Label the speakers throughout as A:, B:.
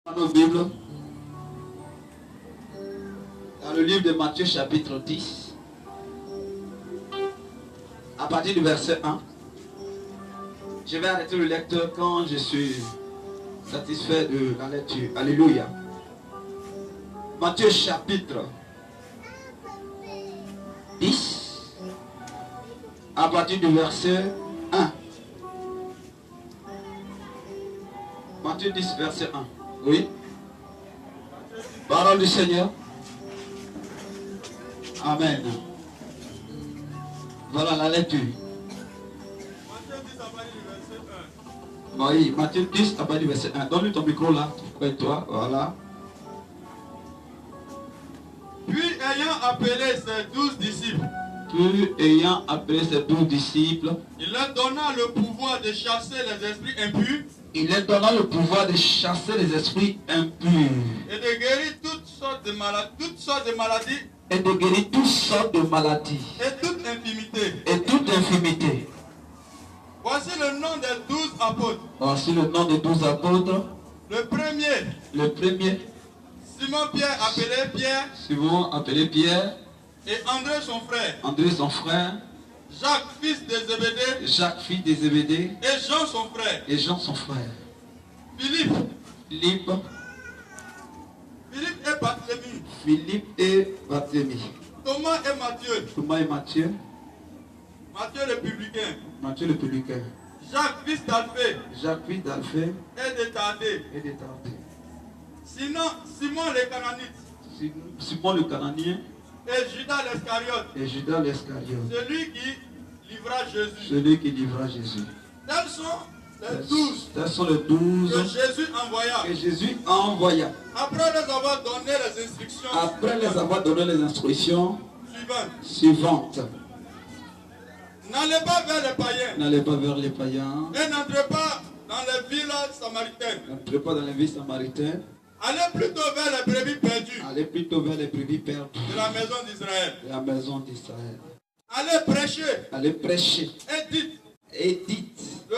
A: Dans nos Bibles, dans le livre de Matthieu chapitre 10, à partir du verset 1, je vais arrêter le lecteur quand je suis satisfait de la lecture. Alléluia. Matthieu chapitre 10, à partir du verset 1. Matthieu 10, verset 1. Oui. Parole du Seigneur. Amen. Voilà la lecture. Oui, Matthieu 10, à partir du verset 1. Donne-lui ton micro là, près de toi. Voilà.
B: Puis ayant appelé ses 12 disciples,
A: il
B: leur donna le pouvoir de chasser les esprits impurs.
A: Il leur donna le pouvoir de chasser les esprits impurs.
B: Et de guérir toutes sortes de maladies.
A: Et de guérir toutes sortes de maladies.
B: Et toute infirmité.
A: Et toute infirmité.
B: Voici le nom des 12 apôtres.
A: Voici le nom des 12 apôtres.
B: Le premier. Simon-Pierre appelé Pierre.
A: Simon appelé Pierre.
B: Et André son frère.
A: André son frère.
B: Jacques, fils de Zébédée.
A: Jacques, fils de Zébédée.
B: Et Jean son frère.
A: Et Jean son frère.
B: Philippe.
A: Philippe
B: et Barthélemy.
A: Philippe et Barthélemy.
B: Thomas et Matthieu.
A: Thomas et Matthieu.
B: Matthieu le publicain.
A: Matthieu le publicain.
B: Jacques, fils d'Alphée.
A: Jacques, fils d'Alphée.
B: Et de Thaddée. Sinon, Simon le Cananite.
A: Simon le Cananien.
B: Et Judas l'Iscariote. Celui qui livra Jésus. Tels sont les 12 que Jésus envoya. Après les avoir donné les instructions
A: suivantes.
B: N'allez pas vers les païens. Et n'entrez pas dans les villes samaritaines. Allez plutôt vers les brebis perdues. De la maison d'Israël. Allez prêcher. Et dites. Le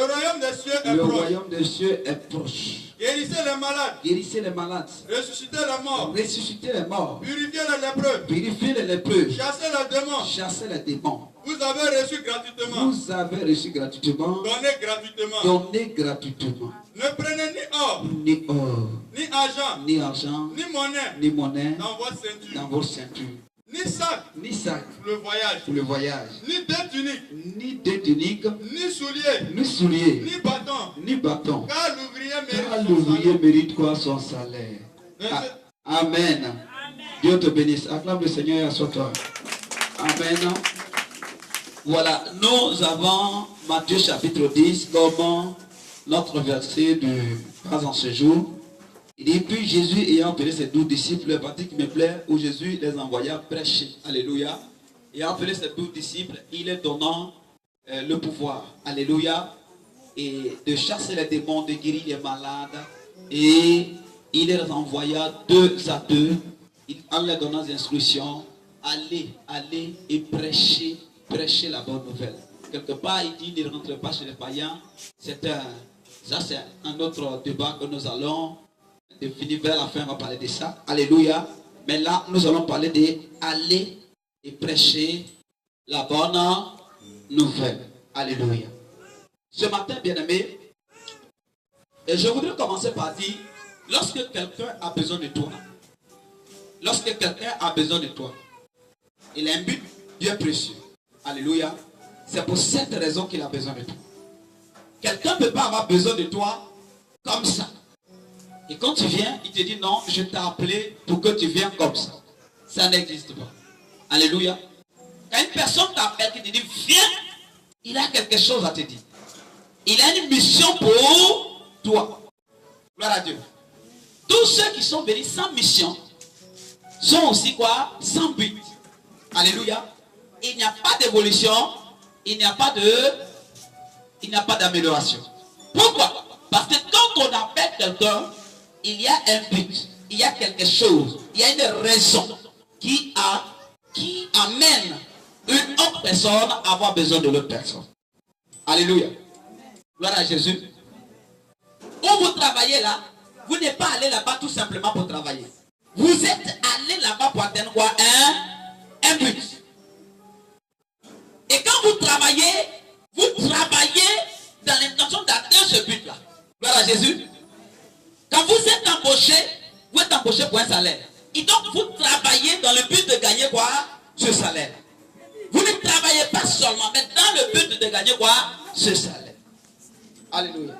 B: royaume des cieux est proche. Guérissez les malades. Ressuscitez les morts. Purifiez les lépreux. Chassez les démons. Vous avez reçu gratuitement. Donnez gratuitement. Ne prenez ni or, ni argent, ni monnaie dans votre ceinture. Ni sac pour le voyage. Ni deux tuniques. Ni souliers. Ni bâton. Car l'ouvrier mérite quoi son salaire. Amen. Dieu te bénisse. Acclame le Seigneur et assois-toi. Amen. Voilà, nous avons Matthieu chapitre 10 comme notre verset de base en ce jour. Il dit, puis Jésus ayant appelé ses 12 disciples, le parti qui me plaît, où Jésus les envoya prêcher. Alléluia. Ayant appelé ses 12 disciples, il est donnant le pouvoir. Alléluia. Et de chasser les démons, de guérir les malades. Et il les envoya 2 à 2, en leur donnant des instructions. Allez et prêcher la bonne nouvelle. Quelque part, il dit, ne rentrez pas chez les païens. C'est un autre débat que nous allons définir vers la fin. On va parler de ça. Alléluia. Mais là, nous allons parler d'aller et prêcher la bonne nouvelle. Alléluia. Ce matin, bien-aimé, et je voudrais commencer par dire, lorsque quelqu'un a besoin de toi, il a un but bien précieux. Alléluia. C'est pour cette raison qu'il a besoin de toi. Quelqu'un ne peut pas avoir besoin de toi comme ça. Et quand tu viens, il te dit non, je t'ai appelé pour que tu viennes comme ça. Ça n'existe pas. Alléluia. Quand une personne t'appelle, qui te dit viens, il a quelque chose à te dire. Il a une mission pour toi. Gloire à Dieu. Tous ceux qui sont venus sans mission sont aussi quoi? Sans but. Alléluia. Il n'y a pas d'évolution, il n'y a pas d'amélioration. Pourquoi? Parce que quand on appelle quelqu'un, il y a un but, il y a quelque chose, il y a une raison qui amène une autre personne à avoir besoin de l'autre personne. Alléluia. Gloire à Jésus. Où vous travaillez là,
A: Vous n'êtes pas allé là-bas tout simplement pour travailler. Vous êtes allé là-bas pour atteindre quoi? Un but. Et quand vous travaillez dans l'intention d'atteindre ce but-là. Gloire à Jésus. Quand vous êtes embauché pour un salaire. Et donc vous travaillez dans le but de gagner quoi? Ce salaire. Vous ne travaillez pas seulement, mais dans le but de gagner quoi? Ce salaire. Alléluia.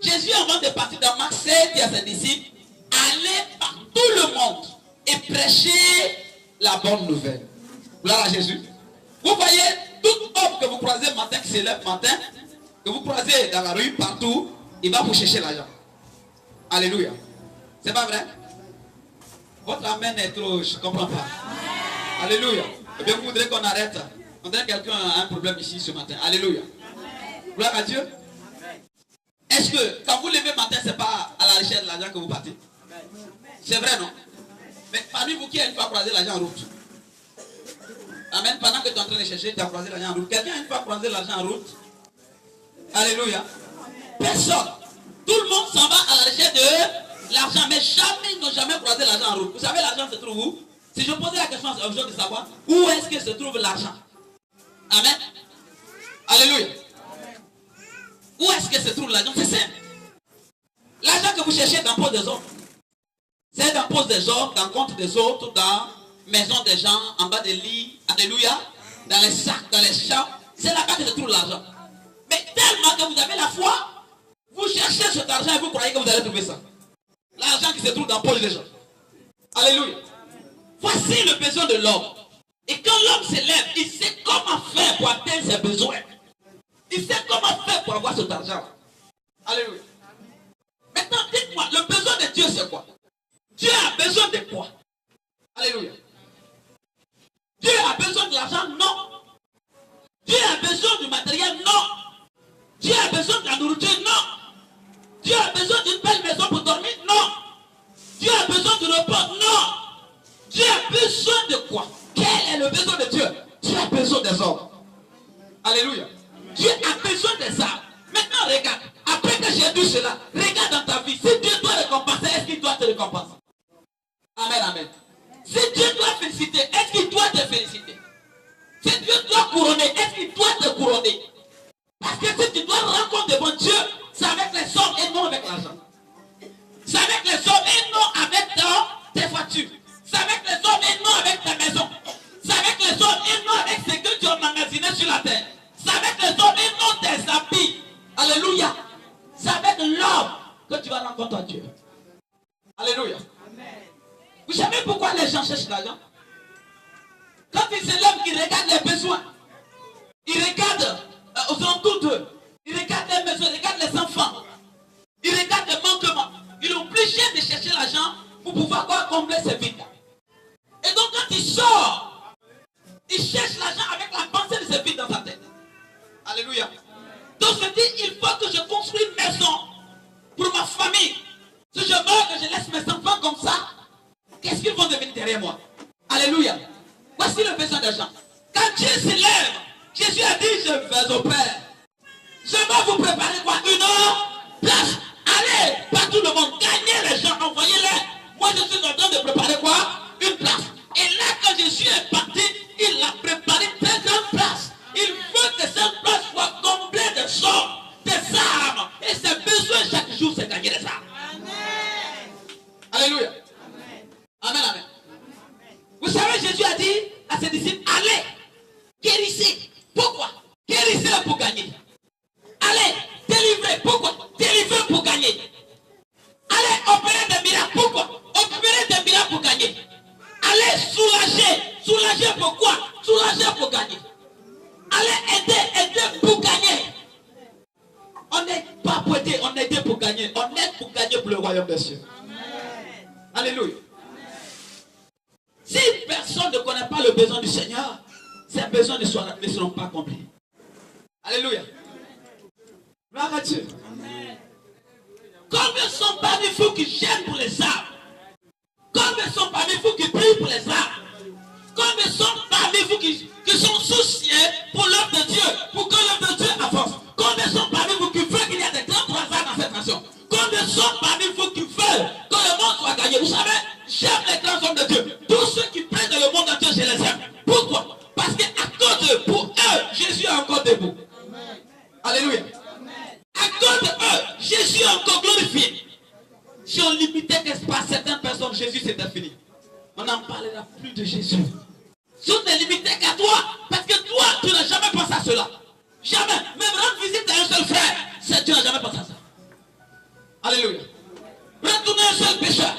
A: Jésus, avant de partir dans Marc 7, dit à ses disciples, allez par tout le monde et prêchez la bonne nouvelle. Gloire à Jésus. Vous voyez, tout homme que vous croisez matin, qui se lève matin, que vous croisez dans la rue, partout, il va vous chercher l'argent. Alléluia. C'est pas vrai? Votre amen est trop, je ne comprends pas. Alléluia. Eh bien, vous voudrez qu'on arrête. On dirait que quelqu'un a un problème ici ce matin. Alléluia. Gloire à Dieu. Est-ce que quand vous levez matin, ce n'est pas à la recherche de l'argent que vous partez? C'est vrai, non? Mais parmi vous qui a une fois croisé l'argent en route? Amen. Pendant que tu es en train de chercher, tu as croisé l'argent en route. Quelqu'un a une fois croisé l'argent en route? Alléluia. Personne. Tout le monde s'en va à la recherche de l'argent. Mais jamais, ils n'ont jamais croisé l'argent en route. Vous savez, l'argent se trouve où? Si je posais la question aux gens de savoir où est-ce que se trouve l'argent? Amen. Alléluia. Où est-ce que se trouve l'argent? C'est simple. L'argent que vous cherchez dans le poste des autres. C'est dans le poste des autres, dans le compte des autres, dans la maison des gens, en bas des lits. Alléluia. Dans les sacs, dans les champs. C'est là-bas que se trouve l'argent. Mais tellement que vous avez la foi, vous cherchez cet argent et vous croyez que vous allez trouver ça. L'argent qui se trouve dans la poche des gens. Alléluia. Voici le besoin de l'homme. Et quand l'homme s'élève, il sait comment faire pour atteindre ses besoins. Il sait comment faire pour avoir cet argent. Alléluia. Maintenant, dites-moi, le besoin de Dieu, c'est quoi? Dieu a besoin de quoi? Alléluia. Dieu a besoin de l'argent? Non. Dieu a besoin du matériel? Non. Dieu a besoin de la nourriture? Non. Dieu a besoin d'une belle maison pour dormir? Non. Dieu a besoin de repos? Non. Dieu a besoin de quoi? Quel est le besoin de Dieu? Dieu a besoin des hommes. Alléluia. Dieu a besoin des âmes. Maintenant, regarde. Après que j'ai dit cela, regarde dans ta vie. Si Dieu doit récompenser, est-ce qu'il doit te récompenser? Amen, amen. Si Dieu doit féliciter, est-ce qu'il doit te féliciter? Si Dieu doit couronner, est-ce qu'il doit te couronner? Parce que si tu dois rendre compte devant Dieu, c'est avec les sommes et non avec l'argent. C'est avec les sommes et non avec tes voitures. C'est avec les hommes et non avec ta maison. C'est avec les hommes et non avec ce que tu as emmagasiné sur la terre. C'est avec les hommes et non tes habits. Alléluia. C'est avec l'homme que tu vas rencontrer Dieu. Alléluia. Vous savez pourquoi les gens cherchent l'argent? Quand ils se lèvent, ils regardent les besoins. Ils regardent aux alentours d'eux. Ils regardent les maisons, ils regardent les enfants. Ils regardent les manquements. Ils sont obligés de chercher l'argent pour pouvoir combler ces vides. Et donc quand il sort, il cherche l'argent avec la pensée de ces vides dans sa tête. Alléluia. Donc je dis, il faut que je construise une maison pour ma famille. Si je veux que je laisse mes enfants comme ça, qu'est-ce qu'ils vont devenir derrière moi? Alléluia. Voici le besoin d'argent. Quand Dieu s'élève, Jésus a dit, je vais au Père. Je vais vous préparer quoi? Une place. Allez, par tout le monde, gagnez les gens, envoyez-les. Moi je suis en train de préparer quoi? Une place. Et là, quand Jésus est parti, il a préparé une très grande place. Il veut que cette place soit comblée de sommes, des âmes. Et ses besoins chaque jour, c'est gagner des âmes. Amen. Alléluia. Amen, amen. Vous savez, Jésus a dit à ses disciples, allez, guérissez. Pourquoi? Guérissez pour gagner. Allez, délivrez. Pourquoi? Délivrez pour gagner. Allez, opérer des miracles. Pourquoi? Opérer des miracles pour gagner. Allez, soulager. Soulager pourquoi? Soulager pour gagner. Allez, aider pour gagner. On n'est pas pour aider, on aide pour gagner. On aide pour gagner pour le royaume des cieux. Amen. Alléluia. Si une personne ne connaît pas le besoin du Seigneur, ses besoins ne seront pas accomplis. Alléluia. Gloire à Dieu. Amen. Combien sont parmi vous qui gênent pour les âmes? Combien sont parmi vous qui prient pour les âmes? Combien sont parmi vous qui sont souciés pour l'œuvre de Dieu, pour que l'œuvre de Dieu avance? Combien sont parmi vous qui veulent qu'il y ait des grands croisades dans cette nation? Combien sont parmi vous qui soit gagné. Vous savez, j'aime les grands hommes de Dieu. Tous ceux qui prennent dans le monde entier, je les aime. Pourquoi? Parce qu'à cause d'eux, pour eux, Jésus est encore debout. Amen. Alléluia. Amen. À cause d'eux, Jésus est encore glorifié. Si on limitait, n'est-ce pas, certaines personnes, Jésus c'était fini. On n'en parlera plus de Jésus. Si on ne limitait qu'à toi, parce que toi, tu n'as jamais pensé à cela. Jamais. Même rendre visite à un seul frère, tu n'as jamais pensé à ça. Alléluia. Retourner un seul pécheur.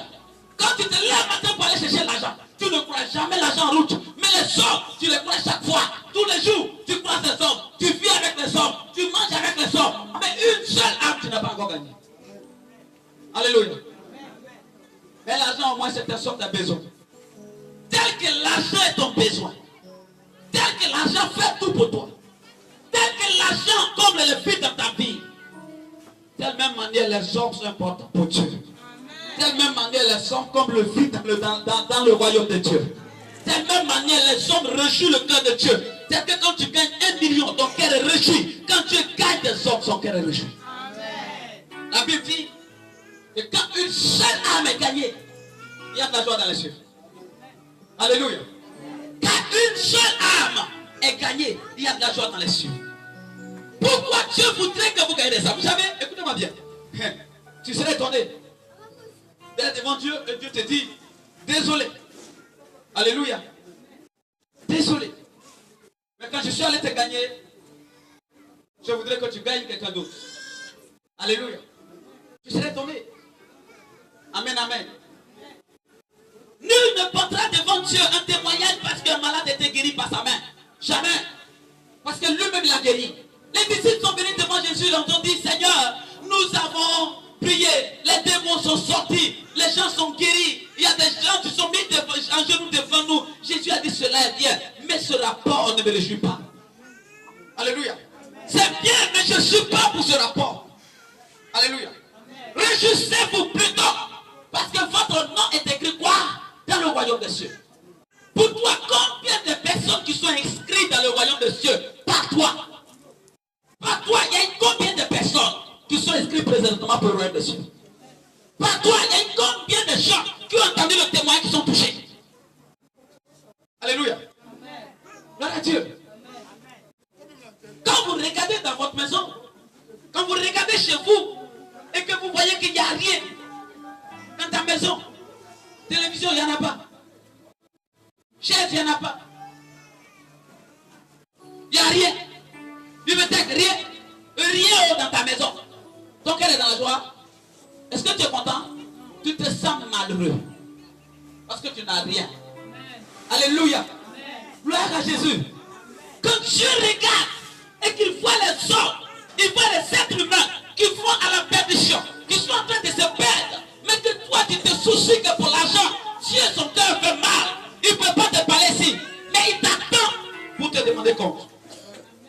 A: Quand tu te lèves matin pour aller chercher l'argent, tu ne crois jamais l'argent en route. Mais les hommes, tu les crois chaque fois. Tous les jours, tu crois ces hommes. Tu vis avec les hommes. Tu manges avec les hommes. Mais une seule âme, tu n'as pas encore gagné. Alléluia. Mais l'argent, au moins, c'est ta sorte de besoin. Tel que l'argent est ton besoin. Tel que l'argent fait tout pour toi. Tel que l'argent comble les vides dans ta vie. De telle même manière, les hommes sont importants pour Dieu. De telle même manière, les hommes comblent le vide dans le royaume de Dieu. De telle même manière, les hommes réjouissent le cœur de Dieu. C'est que quand tu gagnes 1 million, ton cœur est réjoui. Quand Dieu gagne des hommes, son cœur est réjoui. La Bible dit que quand une seule âme est gagnée, il y a de la joie dans les cieux. Alléluia. Quand une seule âme est gagnée, il y a de la joie dans les cieux. Pourquoi Dieu voudrait que vous gagnez des âmes? Vous savez, écoutez-moi bien. Tu serais étonné d'être devant Dieu et Dieu te dit désolé. Alléluia. Désolé. Mais quand je suis allé te gagner, je voudrais que tu gagnes quelqu'un d'autre. Alléluia. Tu serais étonné. Amen, amen. Nul ne portera devant Dieu un témoignage parce qu'un malade était guéri par sa main. Jamais. Parce que lui-même l'a guéri. Les disciples sont venus devant Jésus, ils ont dit, Seigneur, nous avons prié, les démons sont sortis, les gens sont guéris, il y a des gens qui sont mis en genoux devant nous. Jésus a dit, cela est bien, mais ce rapport ne me réjouit pas. Alléluia. C'est bien, mais je ne suis pas pour ce rapport. Alléluia. Réjouissez-vous plutôt, parce que votre nom est écrit quoi? Dans le royaume des cieux. Pour toi, combien de personnes qui sont inscrites dans le royaume des cieux? Par toi. Par toi, il y a combien de personnes qui sont inscrites présentement pour le royaume des cieux? Par toi, il y a combien de gens qui ont entendu le témoin qui sont touchés? Alléluia. Gloire à Dieu. Quand vous regardez dans votre maison, quand vous regardez chez vous, et que vous voyez qu'il n'y a rien dans ta maison, télévision, il n'y en a pas. Chaise, il n'y en a pas. Il n'y a rien. Bibliothèque, rien. Rien dans ta maison. Ton cœur est dans la joie. Est-ce que tu es content? Tu te sens malheureux. Parce que tu n'as rien. Alléluia. Gloire à Jésus. Quand Dieu regarde et qu'il voit les hommes, il voit les êtres humains qui vont à la perdition, qui sont en train de se perdre, mais que toi tu te soucies que pour l'argent, Dieu son cœur fait mal, il ne peut pas te parler ici, mais il t'attend pour te demander compte.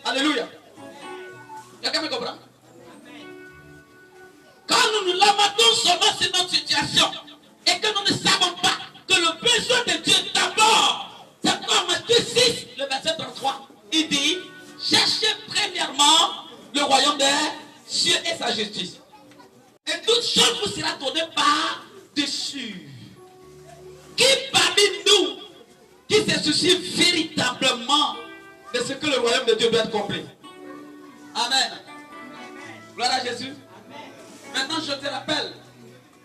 A: Alléluia. Quelqu'un me comprend? Quand nous nous lamentons seulement sur notre situation et que nous ne savons pas que le besoin de Dieu d'abord, c'est comme Matthieu 6, le verset 33, il dit, cherchez premièrement le royaume des cieux et sa justice. Et toute chose vous sera donnée par-dessus. Qui parmi nous qui se soucie véritablement de ce que le royaume de Dieu doit être complet? Amen. Gloire à Jésus. Maintenant je te rappelle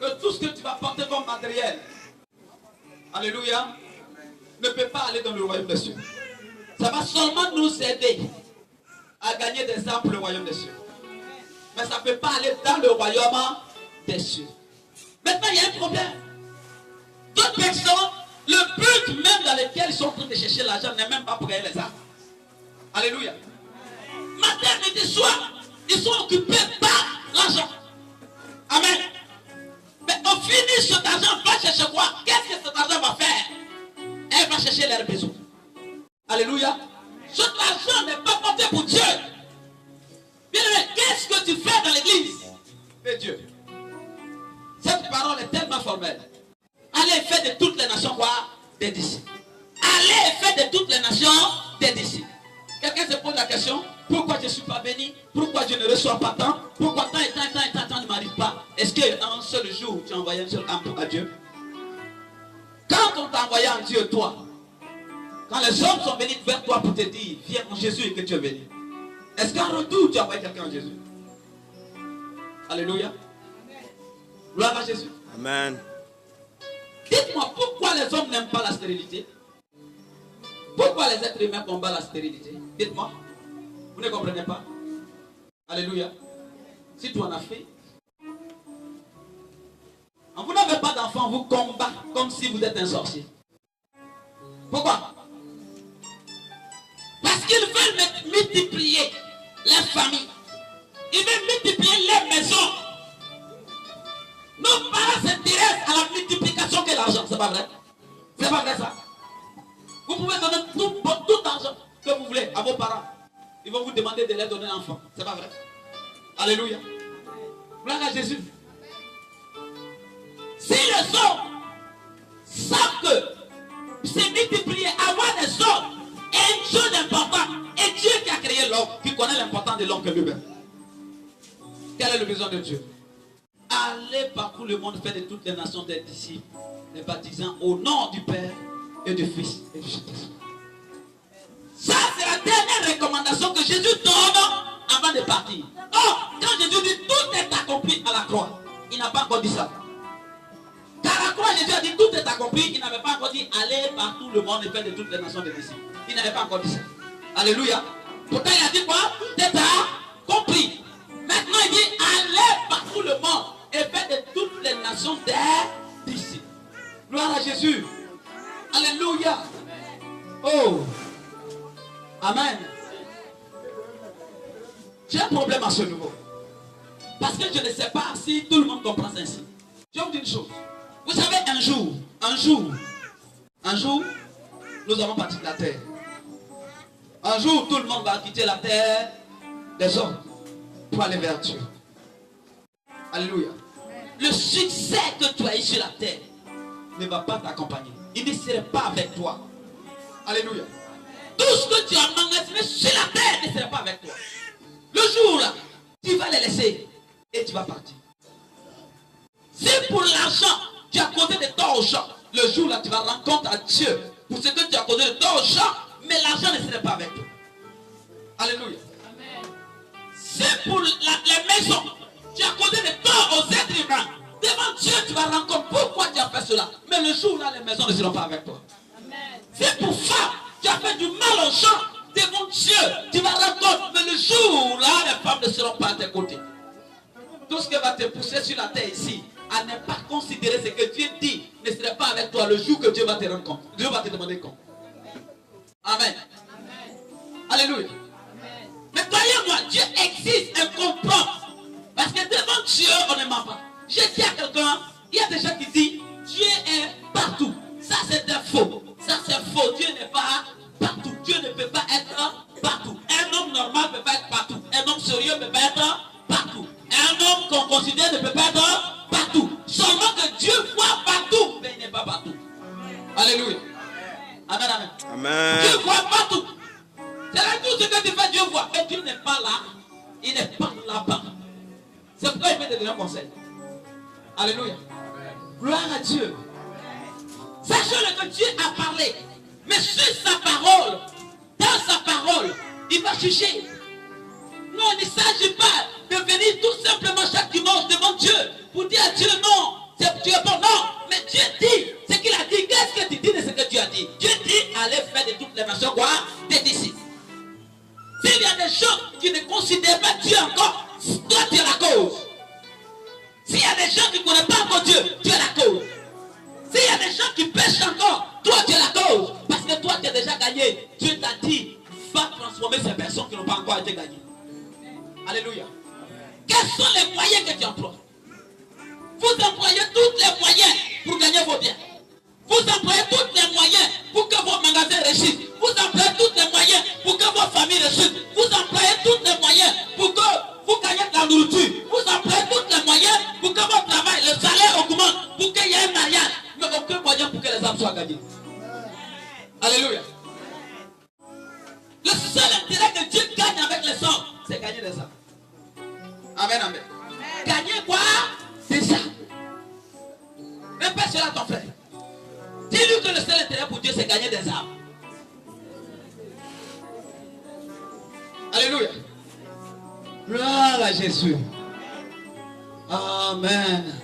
A: que tout ce que tu vas porter comme matériel, alléluia, ne peut pas aller dans le royaume des cieux. Ça va seulement nous aider à gagner des âmes pour le royaume des cieux. Mais ça ne peut pas aller dans le royaume des cieux. Maintenant, il y a un problème. D'autres personnes, le but même dans lequel ils sont en train de chercher l'argent n'est même pas pour gagner les âmes. Alléluia. Matin, midi, soir, ils sont occupés par l'argent. Amen. Mais au fini, cet argent va chercher quoi? Qu'est-ce que cet argent va faire? Elle va chercher leurs besoins. Alléluia. Cet argent n'est pas porté pour Dieu. Bien aimé, qu'est-ce que tu fais dans l'église de Dieu? Cette parole est tellement formelle. Allez faire de toutes les nations quoi? Des disciples. Allez faire de toutes les nations des disciples. Quelqu'un se pose la question, pourquoi je ne suis pas béni? Pourquoi je ne reçois pas tant? Pourquoi tant et tant et tant et tant ne m'arrive pas? Est-ce qu'un seul jour, tu as envoyé un seul âme à Dieu? Quand on t'a envoyé en Dieu, toi, quand les hommes sont venus vers toi pour te dire, viens en Jésus et que tu es venu, est-ce qu'en retour, tu as envoyé quelqu'un en Jésus? Alléluia. Gloire à Jésus.
C: Amen.
A: Dites-moi, pourquoi les hommes n'aiment pas la stérilité? Pourquoi les êtres humains combattent la stérilité? Dites-moi. Vous ne comprenez pas? Alléluia. Si tu en as fait, vous n'avez pas d'enfant, vous combattez comme si vous êtes un sorcier. Pourquoi? Parce qu'ils veulent multiplier les familles. Ils veulent multiplier les maisons. Nos parents s'intéressent à la multiplication que l'argent. C'est pas vrai? C'est pas vrai ça? Vous pouvez donner tout l'argent que vous voulez à vos parents. Ils vont vous demander de leur donner un enfant. C'est pas vrai? Alléluia. Gloire à Jésus. Si les hommes savent que c'est multiplier, avoir des hommes est une chose importante. Et Dieu qui a créé l'homme, qui connaît l'importance de l'homme que lui-même. Quel est le besoin de Dieu? Allez partout le monde, faire de toutes les nations des disciples, les baptisant au nom du Père et du Fils et du Saint-Esprit. Ça, c'est la dernière recommandation que Jésus donne avant de partir. Or, quand Jésus dit tout est accompli à la croix, il n'a pas encore dit ça. Car à la croix, Jésus a dit tout est accompli, il n'avait pas encore dit allez partout le monde et faire de toutes les nations des disciples. Il n'avait pas encore dit ça. Alléluia. Pourtant, il a dit quoi? Tout est accompli. Maintenant, il dit allez partout le monde et faire de toutes les nations des disciples. Gloire à Jésus. Alléluia. Oh. Amen. J'ai un problème à ce niveau. Parce que je ne sais pas si tout le monde comprend ça ici. Je vais vous dire une chose. Vous savez, un jour, nous allons partir de la terre. Un jour, tout le monde va quitter la terre des hommes pour aller vers Dieu. Alléluia. Le succès que tu as eu sur la terre ne va pas t'accompagner. Il ne sera pas avec toi. Alléluia. Tout ce que tu as emmagasiné sur la terre ne sera pas avec toi. Le jour là, tu vas les laisser et tu vas partir. Si pour l'argent, tu as causé des torts aux gens, le jour là, tu vas rendre compte à Dieu pour ce que tu as causé de torts aux gens, mais l'argent ne sera pas avec toi. Alléluia. Si pour les maisons, tu as causé des torts aux êtres humains, devant Dieu, tu vas rendre compte pourquoi tu as fait cela. Mais le jour là, les maisons ne seront pas avec toi. Si pour femme, tu as fait du mal aux gens, devant Dieu, tu vas rendre compte, mais le jour là, les femmes ne seront pas à tes côtés. Tout ce qui va te pousser sur la terre ici, à ne pas considérer ce que Dieu dit, ne serait pas avec toi le jour que Dieu va te rendre compte. Dieu va te demander compte. Amen. Alléluia. Mais croyez-moi, Dieu existe et comprend. Parce que devant Dieu, on ne ment pas. J'ai dit à quelqu'un, il y a des gens qui disent, Dieu est partout. Ça c'est faux. Ça c'est faux. Dieu n'est pas partout. Dieu ne peut pas être partout. Un homme normal ne peut pas être partout. Un homme sérieux ne peut pas être partout. Un homme qu'on considère ne peut pas être partout. Seulement que Dieu voit partout, mais il n'est pas partout. Alléluia. Amen, amen.
C: Amen.
A: Dieu voit partout. C'est là tout ce que tu fais, Dieu voit. Mais Dieu n'est pas là. Il n'est pas là-bas. C'est pourquoi il fait te donner un conseil. Alléluia. Gloire à Dieu. Sachez que Dieu a parlé. Mais sur sa parole, dans sa parole, il va juger. Non, il ne s'agit pas de venir tout simplement chaque dimanche devant Dieu pour dire à Dieu non, tu es bon, non. Mais Dieu dit ce qu'il a dit. Qu'est-ce que tu dis de ce que Dieu a dit? Dieu dit allez faire de toutes les nations quoi? Des disciples. S'il y a des gens qui ne considèrent pas Dieu encore, toi tu es la cause. S'il y a des gens qui ne connaissent pas encore Dieu, tu es la cause. S'il y a des gens qui pêchent encore, toi tu es la cause. Parce que toi tu as déjà gagné. Dieu t'a dit, va transformer ces personnes qui n'ont pas encore été gagnées. Alléluia. Quels sont les moyens que tu emploies? Vous employez tous les moyens pour gagner vos biens. Vous employez tous les moyens pour que vos magasins réussissent. Vous employez tous les moyens pour que vos familles réussissent. Vous employez tous les moyens pour que vous gagnez de la nourriture. Vous employez tous les moyens pour que votre travail, le salaire augmente, pour qu'il y ait un mariage. Mais aucun moyen pour que les âmes soient gagnées. Alléluia. Le seul intérêt que Dieu gagne avec les hommes, c'est gagner des âmes. Amen, amen. Gagner quoi? C'est ça. Répète cela à ton frère. Dis-lui que le seul intérêt pour Dieu, c'est gagner des âmes. Alléluia. Gloire à Jésus. Amen.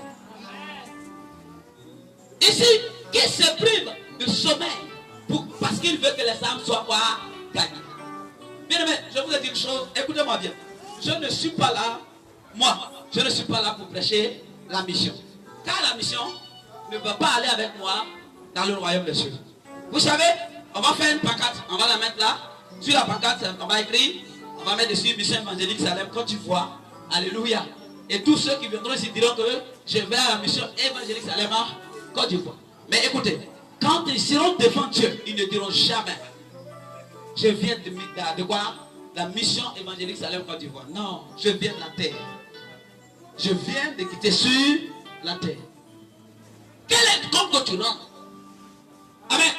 A: Ici, qui se prive du sommeil parce qu'il veut que les âmes soient gagnées. Bien aimé, je vous ai dit une chose, écoutez-moi bien. Je ne suis pas là, je ne suis pas là pour prêcher la mission. Car la mission ne va pas aller avec moi dans le royaume des cieux. Vous savez, on va faire une pancarte, on va la mettre là. Sur la pancarte, on va écrire, on va mettre dessus mission évangélique Salem quand tu vois. Alléluia. Et tous ceux qui viendront ici diront que je vais à la mission évangélique Salem à Côte d'Ivoire. Mais écoutez, quand ils seront devant Dieu, ils ne diront jamais je viens de quoi? La mission évangélique Salem Côte d'Ivoire. Non, je viens de la terre. Je viens de quitter sur la terre. Quel est le compte que tu rends? Amen.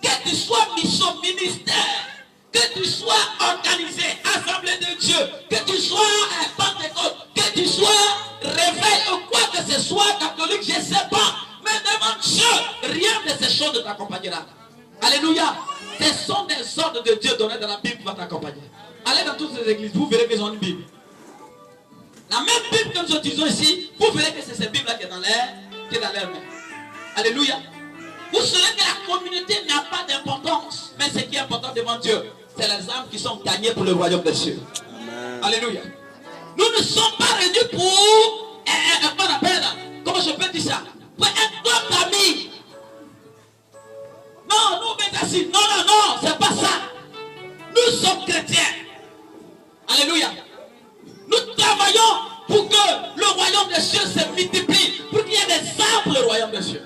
A: Que tu sois mission, ministère, que tu sois organisé, assemblée de Dieu, que tu sois Pentecôte, que tu sois réveil ou quoi que ce soit, catholique, je ne sais pas. Mais devant Dieu, rien de ces choses ne t'accompagnera. Alléluia. Ce sont des ordres de Dieu donnés dans la Bible qui vont t'accompagner. Allez dans toutes les églises, vous verrez qu'ils ont une Bible. La même Bible que nous utilisons ici, vous verrez que c'est cette Bible-là qui est dans l'air main. Alléluia. Vous saurez que la communauté n'a pas d'importance. Mais ce qui est important devant Dieu, c'est les âmes qui sont gagnées pour le royaume des cieux. Amen. Alléluia. Nous ne sommes pas réunis pour qu'on appelle, comment je peux dire ça, pour un groupe d'amis. Non, nous mettons assis. Non, non, non, c'est pas ça. Nous sommes chrétiens. Alléluia. Nous travaillons pour que le royaume des cieux se multiplie, pour qu'il y ait des âmes pour le royaume des cieux.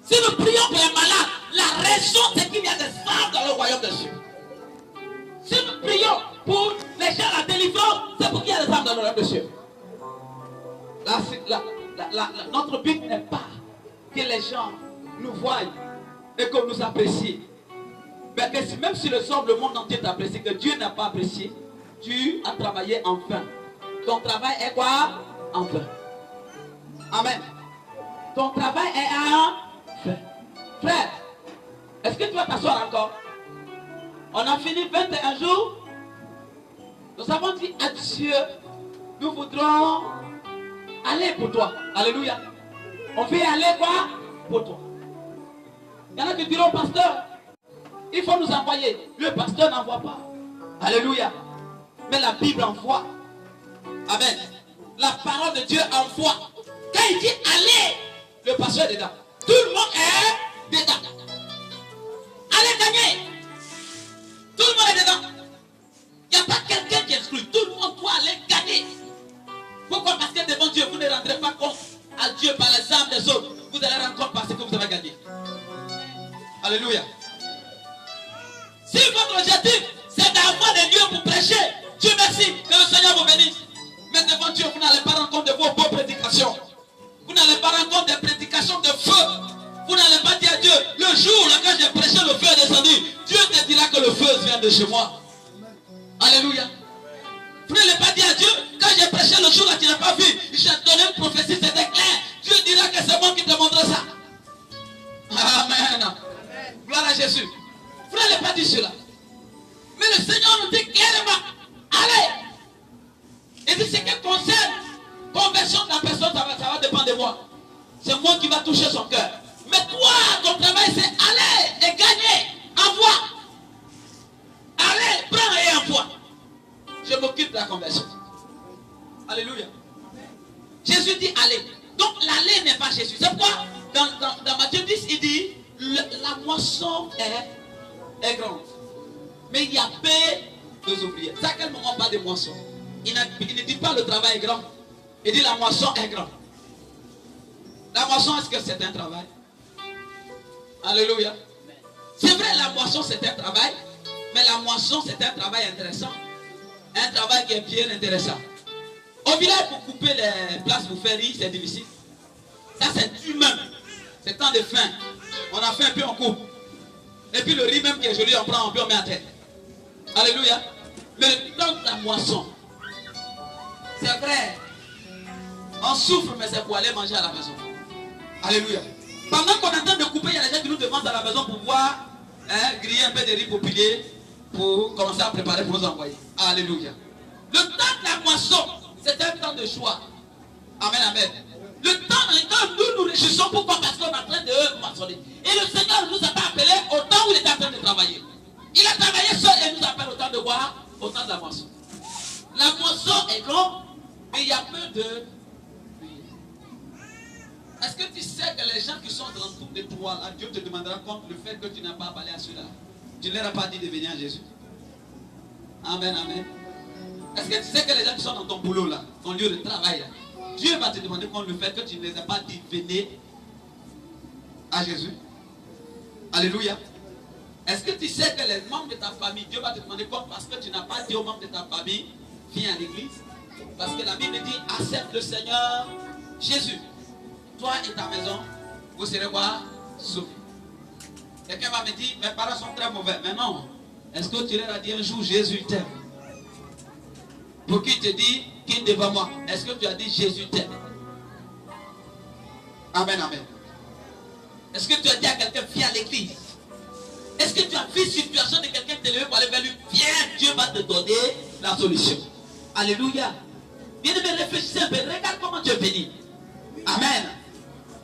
A: Si nous prions pour les malades, la raison c'est qu'il y a des âmes dans le royaume des cieux. Si nous prions pour les gens à la délivrance, c'est pour qu'il y ait des âmes dans le royaume des cieux. Notre but n'est pas que les gens nous voient et qu'on nous apprécie. Mais que même si le monde entier t'apprécie, que Dieu n'a pas apprécié, tu as travaillé en vain. Ton travail est quoi? En vain. Amen. Ton travail est en vain. Frère, est-ce que tu vas t'asseoir encore? On a fini 21 jours. Nous avons dit à Dieu, nous voudrons aller pour toi. Alléluia. On veut aller quoi? Pour toi. Il y en a qui diront, pasteur, il faut nous envoyer. Le pasteur n'envoie pas. Alléluia. Mais la Bible envoie. Amen. La parole de Dieu envoie. Quand il dit allez, le pasteur est dedans. Tout le monde est dedans. Allez gagner. Tout le monde est dedans. Il n'y a pas quelqu'un qui exclut. Tout le monde doit aller gagner. Pourquoi? Parce que devant Dieu, vous ne rendrez pas compte à Dieu par les âmes des autres. Vous allez rendre compte parce que vous avez gagné. Alléluia. Si votre objectif, c'est d'avoir des lieux pour prêcher, Dieu merci, que le Seigneur vous bénisse. Mais devant Dieu, vous n'allez pas rendre compte de vos beaux prédications. Vous n'allez pas rendre compte des prédications de feu. Vous n'allez pas dire à Dieu, le jour là, quand j'ai prêché, le feu est descendu. Dieu te dira que le feu vient de chez moi. Alléluia. Vous n'allez pas dire à Dieu, quand j'ai prêché le jour là, tu n'as pas vu, j'ai donné une prophétie, c'était clair. Dieu dira que c'est moi qui te montre ça. Amen. Gloire à Jésus. Vous n'allez pas dire cela. Mais le Seigneur nous dit clairement, allez. Et dit ce qui concerne conversion de la personne, ça va dépendre de moi. C'est moi qui va toucher son cœur. Mais toi, ton travail, c'est aller et gagner. Envoie. Allez, prends et envoie. Je m'occupe de la conversion. Alléluia. Jésus dit allez. Donc l'aller n'est pas Jésus. C'est pourquoi dans Matthieu 10, il dit la moisson est grande. Mais il y a peu d'ouvriers. C'est à quel moment on parle de moisson? Il ne dit pas le travail est grand. Il dit la moisson est grande. La moisson, est-ce que c'est un travail? Alléluia. C'est vrai, la moisson c'est un travail. Mais la moisson c'est un travail intéressant. Un travail qui est bien intéressant. Au village, pour couper les places pour faire riz, c'est difficile. Ça c'est humain. C'est temps de faim. On a fait un peu, on coupe. Et puis le riz même qui est joli, on prend un peu, on met à terre. Alléluia. Mais le temps de la moisson, c'est vrai. On souffre, mais c'est pour aller manger à la maison. Alléluia. Pendant qu'on est en train de couper, il y a des gens qui nous demandent à la maison pour pouvoir griller un peu de riz populaire pour commencer à préparer pour nous envoyer. Alléluia. Le temps de la moisson, c'est un temps de choix. Amen, amen. Le temps dans lequel nous nous réjouissons, pourquoi? Parce qu'on est en train de moissonner. Et le Seigneur ne nous a pas appelés au temps où il était en train de travailler. Il a travaillé seul et nous appelle au temps de boire, au temps de la moisson. La moisson est grande, mais il y a peu de... Est-ce que tu sais que les gens qui sont autour de toi, là, Dieu te demandera compte le fait que tu n'as pas parlé à ceux-là? Tu ne leur as pas dit de venir à Jésus. Amen, amen. Est-ce que tu sais que les gens qui sont dans ton boulot là, ton lieu de travail là, Dieu va te demander compte le fait que tu ne les as pas dit venez à Jésus? Alléluia. Est-ce que tu sais que les membres de ta famille, Dieu va te demander compte parce que tu n'as pas dit aux membres de ta famille viens à l'église? Parce que la Bible dit accepte le Seigneur Jésus. Toi et ta maison, vous serez quoi? Sauvés. Quelqu'un va me dire, mes parents sont très mauvais. Mais non. Est-ce que tu leur as dit un jour Jésus t'aime? Pour qui te dit qui est devant moi? Est-ce que tu as dit Jésus t'aime? Amen, amen. Est-ce que tu as dit à quelqu'un viens à l'église? Est-ce que tu as vu une situation de quelqu'un qui t'est levé pour aller vers lui? Viens, Dieu va te donner la solution. Alléluia. Bien aimé, réfléchissez un peu. Regarde comment tu es venu. Amen.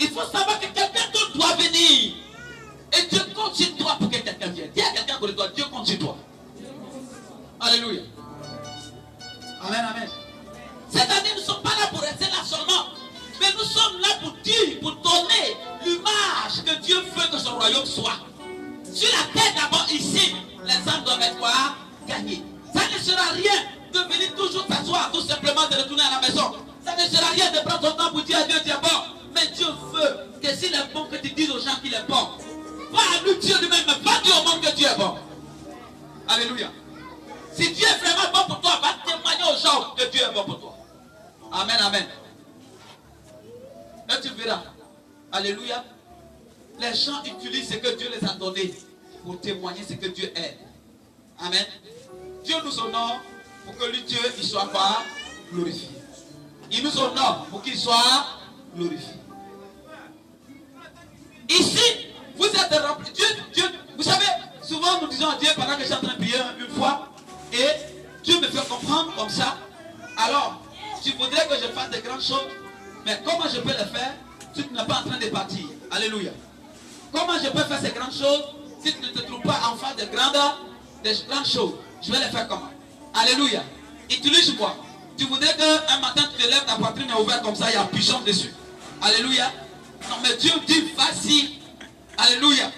A: Il faut savoir que quelqu'un d'autre doit venir. Et Dieu compte sur toi pour que quelqu'un vienne. Dis à quelqu'un à côté de toi, Dieu compte sur toi. Alléluia. Amen, amen. Cette année, nous ne sommes pas là pour rester là seulement. Mais nous sommes là pour dire, pour donner l'image que Dieu veut que son royaume soit. Sur la terre d'abord, ici, les âmes doivent être quoi? Gagnées. Ça ne sera rien de venir toujours s'asseoir, tout simplement de retourner à la maison. Ça ne sera rien de prendre ton temps pour dire à Dieu, tu es bon. Mais Dieu veut que s'il est bon, que tu dises aux gens qu'il est bon. Pas à lui Dieu lui-même, mais pas dire au monde que Dieu est bon. Alléluia. Si Dieu est vraiment bon pour toi, va témoigner aux gens que Dieu est bon pour toi. Amen, amen. Et tu verras. Alléluia. Les gens utilisent ce que Dieu les a donné pour témoigner ce que Dieu est. Amen. Dieu nous honore pour que lui, Dieu, il soit pas glorifié. Il nous honore pour qu'il soit glorifié. Ici, vous êtes remplis. Dieu, vous savez, souvent nous disons à Dieu pendant que je suis en train de prier une fois, et Dieu me fait comprendre comme ça. Alors, tu voudrais que je fasse de grandes choses, mais comment je peux les faire si tu n'es pas en train de partir? Alléluia. Comment je peux faire ces grandes choses si tu ne te trouves pas en face de grandes choses? Je vais les faire comment? Alléluia. Utilise-moi. Tu voudrais qu'un matin tu te lèves, ta poitrine est ouverte comme ça, il y a puissance dessus. Alléluia. Non mais Dieu dit vas-y. Alléluia.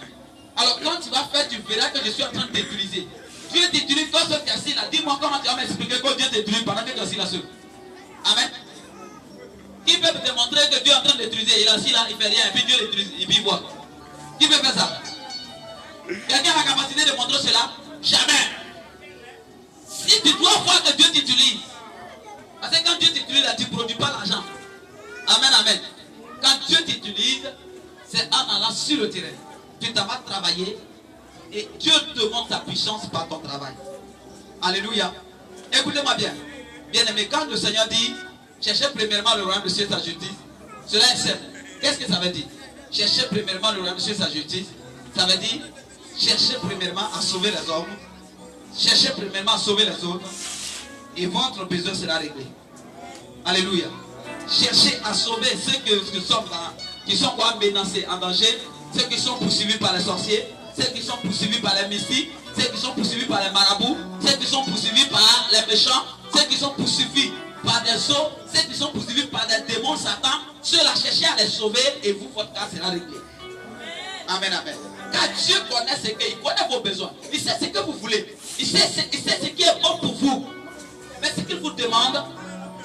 A: Alors quand tu vas faire, tu verras que je suis en train de t'utiliser. Dieu t'utilise comme ce qui est assis là. Dis-moi comment tu vas m'expliquer que Dieu t'utilise pendant que tu es assis là-dessus. Amen. Qui peut te montrer que Dieu est en train de t'utiliser? Il est assis là, il fait rien, et puis Dieu l'utilise, et puis il voit. Qui peut faire ça? Quelqu'un a la capacité de montrer cela? Jamais. Si tu dois voir que Dieu t'utilise, parce que quand Dieu t'utilise, tu ne produis pas l'argent. Amen, amen. Quand Dieu t'utilise, c'est en allant sur le terrain. Tu t'en vas travailler et Dieu te montre sa puissance par ton travail. Alléluia. Écoutez-moi bien. Bien aimé, quand le Seigneur dit cherchez premièrement le royaume de Dieu et sa justice, cela est simple. Qu'est-ce que ça veut dire? Cherchez premièrement le royaume de Dieu et sa justice. Ça veut dire cherchez premièrement à sauver les hommes. Cherchez premièrement à sauver les autres. Et votre besoin sera réglé. Alléluia. Cherchez à sauver ceux qui sont quoi, menacés, en danger, ceux qui sont poursuivis par les sorciers, ceux qui sont poursuivis par les mystiques, ceux qui sont poursuivis par les marabouts, ceux qui sont poursuivis par les méchants, ceux qui sont poursuivis par des sceaux, ceux qui sont poursuivis par des démons, Satan. Ceux-là, cherchez à les sauver et vous, votre cas sera réglé. Amen, amen. Car Dieu connaît ce qu'il connaît vos besoins. Il sait ce que vous voulez. Il sait ce qui est bon pour vous. Mais ce qu'il vous demande,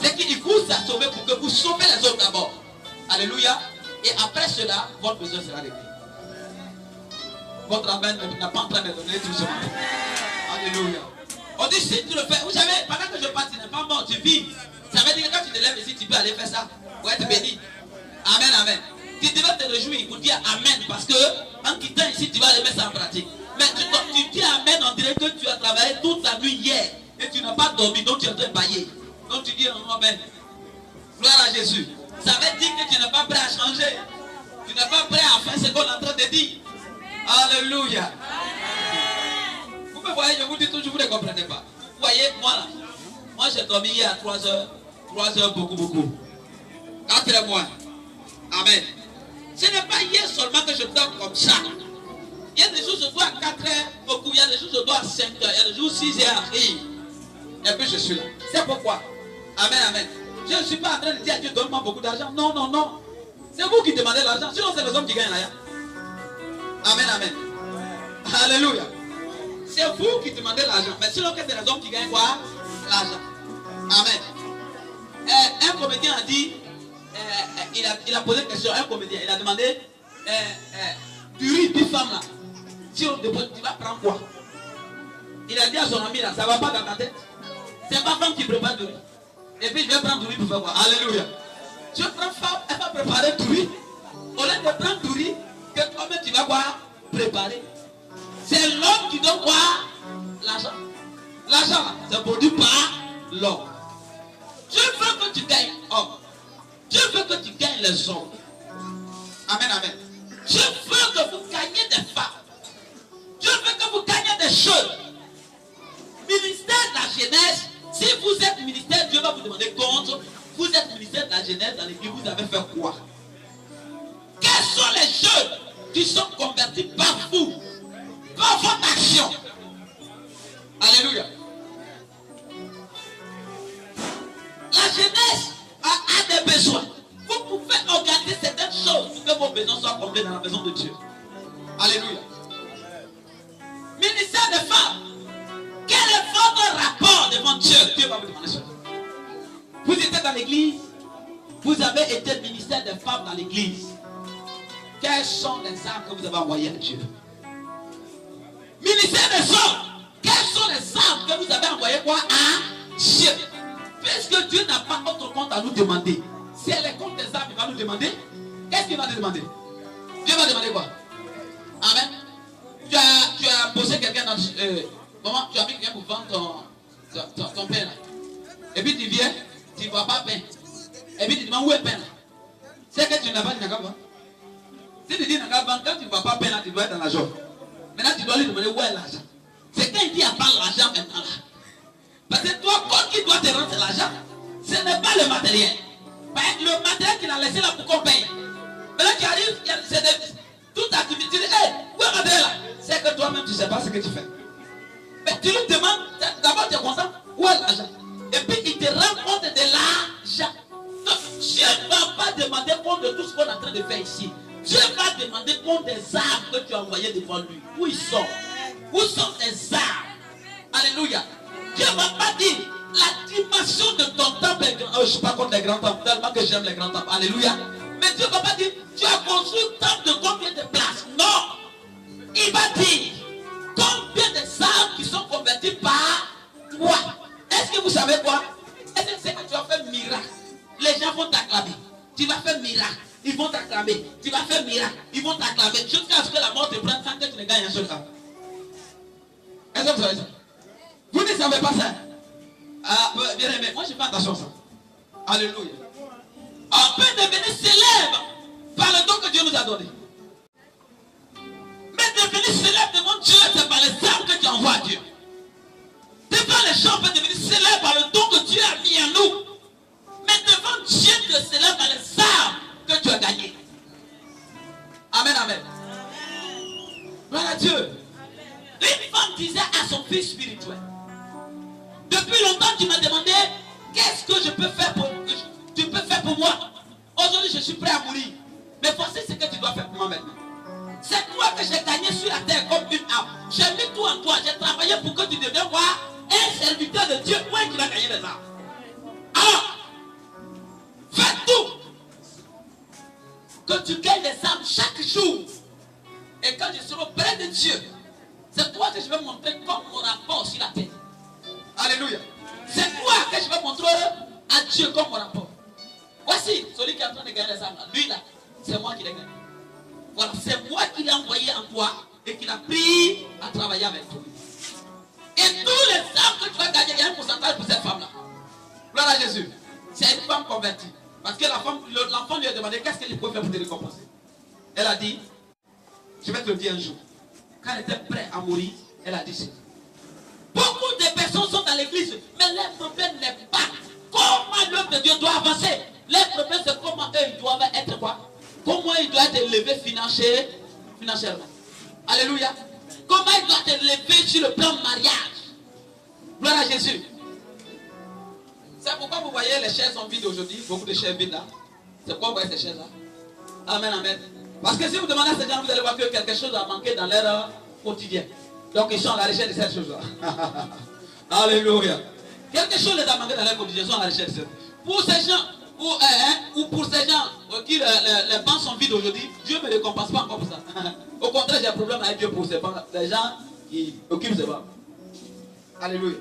A: c'est qu'il vous a sauvé pour que vous sauvez les autres d'abord. Alléluia. Et après cela, votre besoin sera réglé. Votre amen n'a pas en train de donner tout ce matin. Alléluia. On dit si tu le fais, vous savez, pendant que je passe, tu n'es pas mort, tu vis. Ça veut dire que quand tu te lèves ici, tu peux aller faire ça pour être béni. Amen, amen. Tu devais te réjouir pour dire amen parce que en quittant ici, tu vas aller mettre ça en pratique. Mais tu dis amen, on dirait que tu as travaillé toute la nuit hier et tu n'as pas dormi, donc tu es en train de bailler. Donc tu dis amen. Gloire à Jésus. Ça veut dire que tu n'es pas prêt à changer. Tu n'es pas prêt à faire ce qu'on est en train de dire. Alléluia. Vous me voyez, je vous dis toujours, vous ne comprenez pas. Vous voyez, moi là, moi j'ai dormi hier à 3 heures. 3 heures, beaucoup. 4 mois. Amen. Ce n'est pas hier seulement que je dors comme ça. Il y a des jours où je dois à 4 heures, beaucoup. Il y a des jours où je dois à 5 heures. Il y a des jours où 6 heures arrivent. Et puis je suis là. C'est pourquoi. Amen. Je ne suis pas en train de dire à Dieu, donne-moi beaucoup d'argent. Non. C'est vous qui demandez l'argent. Sinon, c'est les hommes qui gagnent là. Amen. Alléluia. C'est vous qui demandez l'argent. Mais sinon, c'est les hommes qui gagnent quoi? L'argent. Amen. Un comédien a dit, il a posé une question, un comédien, il a demandé, du riz, du femme là, si on dépose, tu vas prendre quoi? Il a dit à son ami là, ça ne va pas dans ta tête. C'est pas femme qui prépare du riz. Et puis je vais prendre du riz pour faire quoi? Alléluia. Tu prends femme, elle va préparer du riz. Au lieu de prendre du riz, que toi-même tu vas quoi? Préparer. C'est l'homme qui donne quoi? L'argent. L'argent, c'est produit par l'homme. Dieu veut que tu gagnes homme. Dieu veut que tu gagnes les hommes. Amen. Dieu veut que vous gagnez des femmes. Dieu veut que vous gagnez des choses. Ministère de la jeunesse, si vous êtes ministère, Dieu va vous demander compte. Vous êtes ministère de la jeunesse dans l'église, vous avez fait quoi? Quels sont les jeunes qui sont convertis par vous, par votre action? Alléluia. La jeunesse a des besoins. Vous pouvez organiser certaines choses pour que vos besoins soient comblés dans la maison de Dieu. Alléluia. Ministère des femmes. Quel est votre rapport devant Dieu? Dieu va vous demander ça. Vous étiez dans l'église. Vous avez été ministère des femmes dans l'église. Quelles sont les armes que vous avez envoyées à Dieu? Ministère des hommes. Quelles sont les armes que vous avez envoyées quoi à Dieu? Puisque Dieu n'a pas autre compte à nous demander. Si elle est compte des armes, il va nous demander. Qu'est-ce qu'il va nous demander? Dieu va demander quoi? Amen. Tu as posé quelqu'un dans... maman, tu as mis quelqu'un pour vendre ton pain là. Et puis tu viens, tu ne vois pas pain. Et puis tu demandes où est le pain là. C'est que tu n'as pas dit Nagaba. Si tu dis Nagaba, quand tu ne vois pas pain là, tu dois être dans la joie. Maintenant tu dois lui demander où est l'argent. C'est quand il dit à part l'argent maintenant là. Parce que toi, quand qui doit te rendre l'argent, ce n'est pas le matériel. Le matériel qu'il a laissé là pour qu'on paye. Maintenant tu arrives, c'est toute activité, tu dis, hey, où est le matériel là? C'est que toi-même tu ne sais pas ce que tu fais. Mais tu lui demandes, d'abord tu es content, où est l'argent? Et puis il te rend compte de l'argent. Donc Dieu ne va pas demander compte de tout ce qu'on est en train de faire ici. Dieu va demander compte des armes que tu as envoyées devant lui. Où ils sont? Où sont tes armes? Alléluia. Dieu ne va pas dire la dimension de ton temple est grand. Oh, je ne suis pas contre les grands temples, tellement que j'aime les grands temples. Alléluia. Mais Dieu ne va pas dire tu as construit un temple de combien de places? Non. Il va dire combien de âmes qui sont converties par toi. Est-ce que vous savez quoi? Est-ce que c'est que tu vas faire miracle? Les gens vont t'acclamer. Tu vas faire miracle. Ils vont t'acclamer. Tu vas faire miracle. Ils vont t'acclamer. Jusqu'à ce que la mort te prenne sans que tu ne gagnes un seul âme. Est-ce que vous savez ça? Vous ne savez pas ça? Ah, bien aimé, moi je fais attention à ça. Alléluia. On peut devenir célèbre par le don que Dieu nous a donné. Mais devenir célèbre devant Dieu, c'est par les armes que tu envoies à Dieu. Devant les gens, on peut devenir célèbre par le don que Dieu a mis en nous. Mais devant Dieu, tu es célèbre par les armes que tu as gagnées. Amen. Gloire à Dieu. Une femme disait à son fils spirituel, depuis longtemps tu m'as demandé qu'est-ce que je peux faire tu peux faire pour moi. Aujourd'hui je suis prêt à mourir. Mais voici ce que tu dois faire pour moi maintenant. C'est toi que j'ai gagné sur la terre comme une âme. J'ai mis tout en toi. J'ai travaillé pour que tu deviennes voir un serviteur de Dieu. Moi qui va gagner des âmes. Alors, fais tout que tu gagnes des âmes chaque jour. Et quand je serai auprès de Dieu, c'est toi que je vais montrer comme mon rapport sur la terre. Alléluia. C'est toi que je vais montrer à Dieu comme mon rapport. Voici celui qui est en train de gagner les âmes. Lui là, c'est moi qui l'ai gagné. Voilà, c'est moi qui l'ai envoyé en toi et qui l'a pris à travailler avec toi. Et tous les âmes que tu vas gagner, il y a un pourcentage pour cette femme-là. Gloire à Jésus. C'est une femme convertie. Parce que l'enfant lui a demandé qu'est-ce qu'il peut faire pour te récompenser. Elle a dit, je vais te le dire un jour. Quand elle était prête à mourir, elle a dit ça. Beaucoup de personnes sont dans l'église, mais leur problème n'est pas comment l'œuvre de Dieu doit avancer. Leur problème c'est comment eux ils doivent être quoi? Comment ils doivent être élevés financièrement. Alléluia. Comment ils doivent être élevés sur le plan mariage. Gloire à Jésus. C'est pourquoi vous voyez les chaises sont vides aujourd'hui, beaucoup de chaises vides là. C'est pourquoi vous voyez ces chaises là. Amen, amen. Parce que si vous demandez à ces gens, vous allez voir que quelque chose a manqué dans leur quotidien. Donc ils sont à la recherche de cette chose-là. Alléluia. Quelque chose les a manqué dans leur quotidien, ils sont à la recherche de cette. Pour ces gens, ou pour ces gens qui les bancs sont vides aujourd'hui, Dieu ne me récompense pas encore pour ça. Au contraire, j'ai un problème avec Dieu pour ces bancs, les gens qui occupent ces bancs. Alléluia.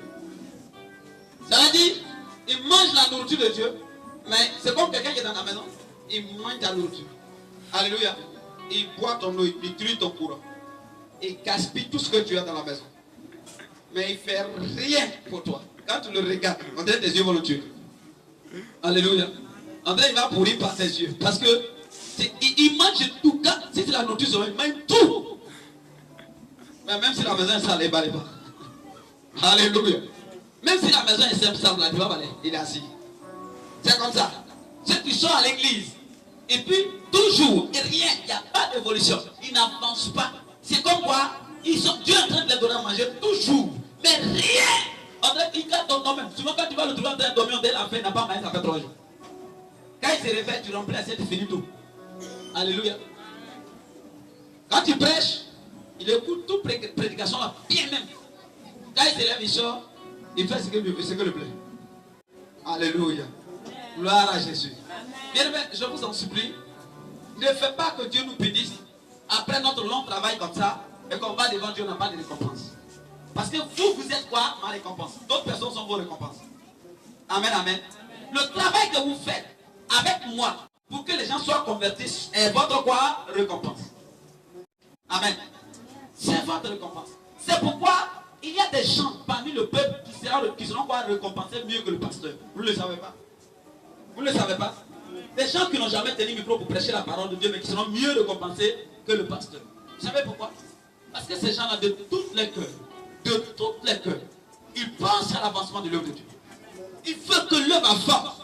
A: Ça veut dire, ils mangent la nourriture de Dieu, mais c'est comme quelqu'un qui est dans la maison, il mange ta nourriture. Alléluia. Il boit ton eau, il détruit ton courant. Il gaspille tout ce que tu as dans la maison. Mais il ne fait rien pour toi. Quand tu le regardes, on dirait tes yeux vont le tuer. Alléluia. On dirait il va pourrir par ses yeux. Parce que il mange tout. Si c'est la nourriture, il mange tout. Mais même si la maison est sale, il ne balaye pas. Alléluia. Même si la maison est simple, il va balayer. Il est assis. C'est comme ça. Ceux qui sont à l'église, et puis toujours, et rien, il n'y a pas d'évolution. Ils n'avancent pas. C'est comme quoi, Dieu est en train de les donner à manger toujours. Mais rien. On dirait qu'il garde ton nom même. Souvent quand tu vas le trouver en train de dormir, on dirait la fin n'a pas mangé, ça fait 3 jours. Quand il se réveille, tu remplis l'assiette, tu finis tout. Alléluia. Quand tu prêches, il écoute toute prédication là, bien même. Quand il se lève, il sort, il fait ce que le plaît. Alléluia. Gloire à Jésus. Bien aimé, je vous en supplie, ne faites pas que Dieu nous bénisse après notre long travail comme ça et qu'on va devant Dieu, on n'a pas de récompense. Parce que vous êtes quoi? Ma récompense. D'autres personnes sont vos récompenses. Amen, amen. Le travail que vous faites avec moi pour que les gens soient convertis est votre quoi? Récompense. Amen. C'est votre récompense. C'est pourquoi il y a des gens parmi le peuple qui seront quoi? Récompensés mieux que le pasteur. Vous ne le savez pas? Vous ne le savez pas? Des gens qui n'ont jamais tenu le micro pour prêcher la parole de Dieu, mais qui seront mieux récompensés que le pasteur. Vous savez pourquoi? Parce que ces gens-là, de toutes les cœurs, ils pensent à l'avancement de l'œuvre de Dieu. Ils veulent que l'œuvre avance.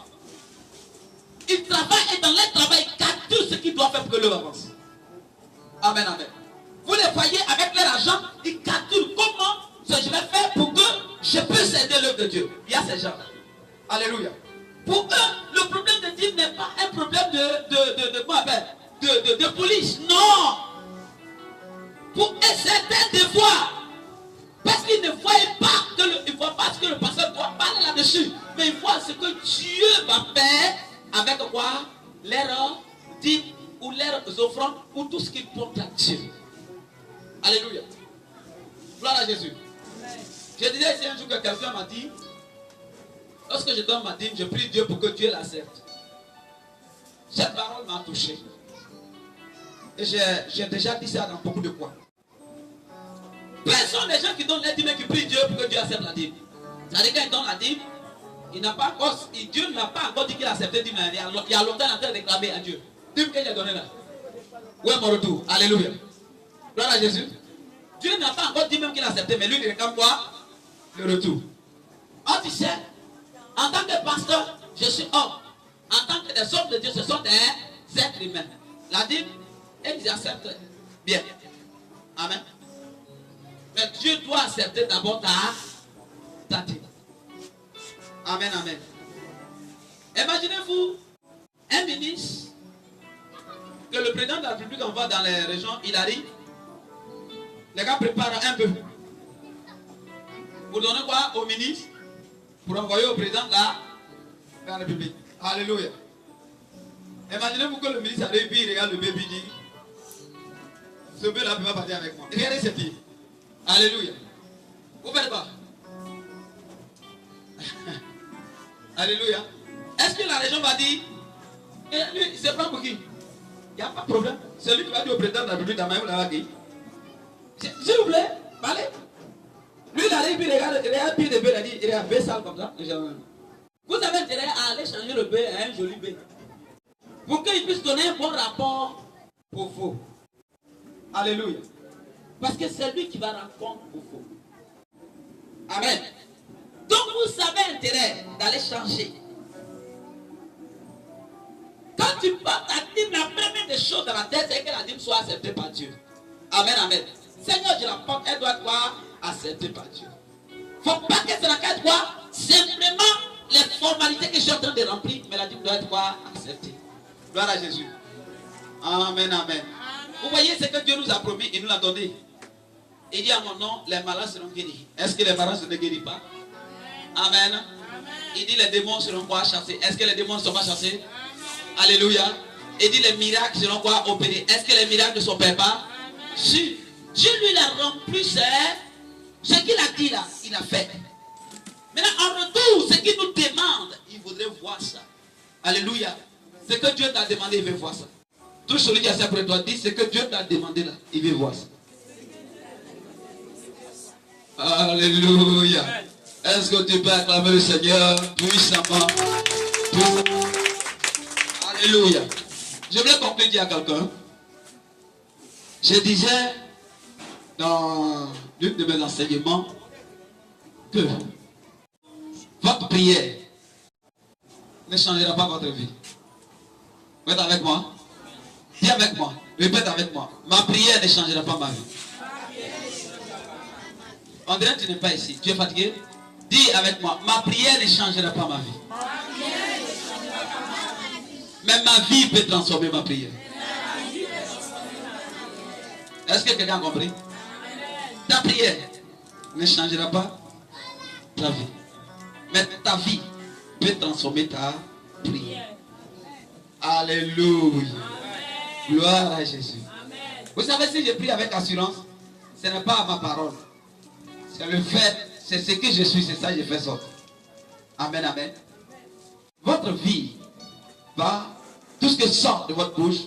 A: Ils travaillent et dans leur travail, ils capturent ce qu'ils doivent faire pour que l'œuvre avance. Amen, amen. Vous les voyez avec leur argent, ils capturent comment je vais faire pour que je puisse aider l'œuvre de Dieu. Il y a ces gens-là. Alléluia. Pour eux, le problème de Dieu n'est pas un problème de police. Non. Pour eux, c'est un devoir. Parce qu'ils ne voient pas ce que le pasteur doit parler là-dessus. Mais ils voient ce que Dieu va faire avec quoi? Leurs dîmes ou leurs offrandes ou tout ce qu'ils portent à Dieu. Alléluia. Gloire à Jésus. Je disais ici un jour que quelqu'un m'a dit, lorsque je donne ma dîme, je prie Dieu pour que Dieu l'accepte. Cette parole m'a touché. Et j'ai déjà dit ça dans beaucoup de coins. Quels sont les gens qui donnent la dîme et qui prient Dieu pour que Dieu accepte la dîme? C'est-à-dire quand ils donnent la dîme, Dieu n'a pas encore dit qu'il a accepté la dîme. Il y a longtemps en train de réclamer à Dieu. Dîme qu'il a donné là. Où est mon retour? Alléluia. Gloire à Jésus. Dieu n'a pas encore dit même qu'il a accepté, mais lui il réclame quoi? Le retour. Oh, tu sais, en tant que pasteur, je suis homme. En tant que des hommes de Dieu, ce sont des êtres humains. La dîme, ils acceptent bien. Amen. Mais Dieu doit accepter d'abord ta dîme. Amen, amen. Imaginez-vous un ministre que le président de la République envoie dans les régions, il arrive. Les gars préparent un peu. Pour donner quoi au ministre? Pour envoyer au président de la République. Alléluia. Imaginez-vous que le ministre arrive et il regarde le bébé et dit, ce bébé là peut pas partir avec moi. Regardez cette fille. Alléluia. Vous faites quoi? Alléluia. Est-ce que la région va dire, et lui, il se prend pour qui? Il n'y a pas de problème. C'est lui qui va dire au président de la République d'Amaï, vous l'avez accueilli. S'il vous plaît, parlez. Lui, il arrive, il regarde un pied de bœuf, il a dit, il est un bœuf sale comme ça. Vous avez intérêt à aller changer le bœuf à un joli bœuf. pour qu'il puisse donner un bon rapport pour vous. Alléluia. Parce que c'est lui qui va rendre compte pour vous. Amen. Donc vous avez intérêt d'aller changer. Quand tu portes ta dîme, la première des choses dans la tête, c'est que la dîme soit acceptée par Dieu. Amen, amen. Seigneur, je la porte, elle doit être acceptée par Dieu. Il ne faut pas que cela soit quoi? Simplement les formalités que je suis en train de remplir, mais la dîme doit être acceptée. Gloire à Jésus. Amen, amen. Vous voyez ce que Dieu nous a promis, il nous l'a donné. Il dit à mon nom, les malades seront guéris. Est-ce que les malades ne se guérissent pas? Amen. Il dit les démons seront quoi chassés? Est-ce que les démons ne sont pas chassés? Alléluia. Il dit les miracles seront quoi opérés? Est-ce que les miracles ne s'opèrent pas? Si Dieu lui l'a rempli, c'est ce qu'il a dit là, il a fait. Maintenant en retour, ce qu'il nous demande, il voudrait voir ça. Alléluia. Ce que Dieu t'a demandé, il veut voir ça. Tout celui qui a ça pour toi dit ce que Dieu t'a demandé là, il veut voir ça. Alléluia. Est-ce que tu peux acclamer le Seigneur puissamment? Alléluia. Je voulais conclure dire à quelqu'un. Je disais dans l'un de mes enseignements que votre prière ne changera pas votre vie. Vous êtes avec moi? Dis avec moi. Répète avec moi. Ma prière ne changera pas ma vie. On dirait que tu n'es pas ici. Tu es fatigué? Dis avec moi. Ma prière ne changera pas ma vie. Mais ma vie peut transformer ma prière. Est-ce que quelqu'un a compris? Ta prière ne changera pas ta vie. Mais ta vie peut transformer ta prière. Alléluia. Gloire à Jésus. Vous savez, si je prie avec assurance, ce n'est pas ma parole. C'est le fait, c'est ce que je suis, c'est ça que je fais sortir. Amen, amen. Votre vie va, tout ce qui sort de votre bouche,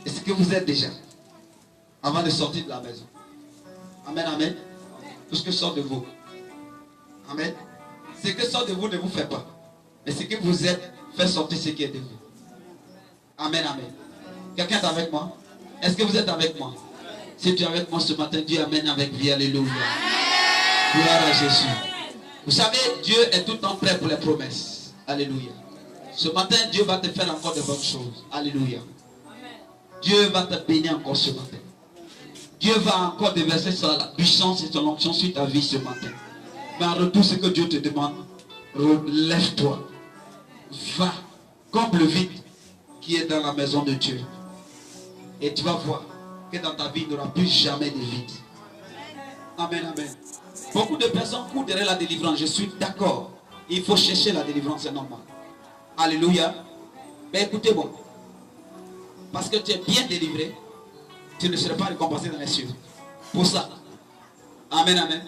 A: est ce que vous êtes déjà, avant de sortir de la maison. Amen, amen. Tout ce qui sort de vous. Amen. Ce qui sort de vous ne vous fait pas. Mais ce que vous êtes, fait sortir ce qui est de vous. Amen, amen. Quelqu'un est avec moi? Est-ce que vous êtes avec moi? Si tu es avec moi ce matin, Dieu amène avec vie. Alléluia. Gloire à Jésus. Vous savez, Dieu est tout le temps prêt pour les promesses. Alléluia. Ce matin, Dieu va te faire encore de bonnes choses. Alléluia. Dieu va te bénir encore ce matin. Dieu va encore déverser sa puissance et son onction sur ta vie ce matin. Mais en retour, ce que Dieu te demande, relève-toi. Va, comme le vide qui est dans la maison de Dieu. Et tu vas voir que dans ta vie, il n'y aura plus jamais de vide. Amen, amen. Beaucoup de personnes courent derrière la délivrance. Je suis d'accord. Il faut chercher la délivrance, c'est normal. Alléluia. Mais écoutez-moi. Parce que tu es bien délivré, tu ne seras pas récompensé dans les cieux. Pour ça. Amen, amen.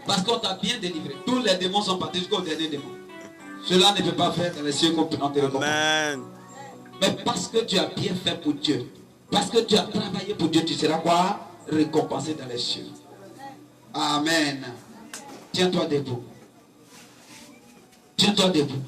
A: Parce qu'on t'a bien délivré. Tous les démons sont partis jusqu'au dernier démon. Cela ne peut pas faire dans les cieux qu'on te récompense. Amen. Mais parce que tu as bien fait pour Dieu, parce que tu as travaillé pour Dieu, tu seras quoi? Récompensé dans les cieux. Amen. Tiens-toi debout. Tiens-toi debout.